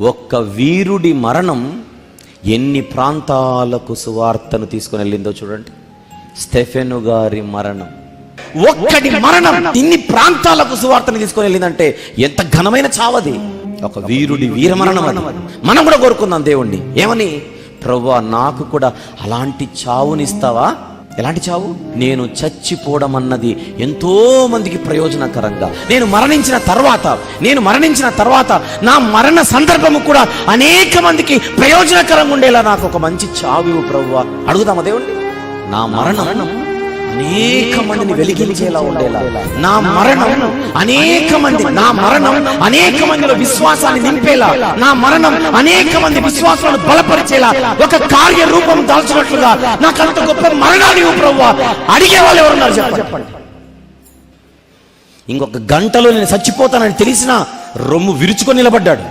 ఒక్క వీరుడి మరణం ఎన్ని ప్రాంతాలకు సువార్తను తీసుకుని వెళ్ళిందో చూడండి. స్టెఫెను గారి మరణం, ఒక్కడి మరణం ఇన్ని ప్రాంతాలకు సువార్తను తీసుకుని వెళ్ళిందంటే ఎంత ఘనమైన చావది. ఒక వీరుడి వీరమరణం అది. మనం కూడా కోరుకుందాం దేవుణ్ణి, ఏమని? ప్రభువా నాకు కూడా అలాంటి చావునిస్తావా? ఎలాంటి చావు? నేను చచ్చిపోవడం అన్నది ఎంతో మందికి ప్రయోజనకరంగా, నేను మరణించిన తర్వాత నా మరణ సందర్భము కూడా అనేక మందికి ప్రయోజనకరంగా ఉండేలా నాకు ఒక మంచి చావు ప్రభువా. అడుగుదామా దేవుణ్ణి? నా మరణం అనేక మందిని వెలిగించేలా ఉండేలా, నా మరణం అనేక మందిలో విశ్వాసాన్ని నింపేలా, నా మరణం అనేక మంది విశ్వాసాలను బలపరిచేలా, ఒక కార్య రూపం దాల్చినట్లుగా నాకు అంత గొప్ప మరణాన్ని ప్రభువా. అడిగే వాళ్ళు ఎవరున్నారు చెప్పండి? ఇంకొక గంటలో నేను చచ్చిపోతానని తెలిసినా రొమ్ము విరుచుకొని నిలబడ్డాడు.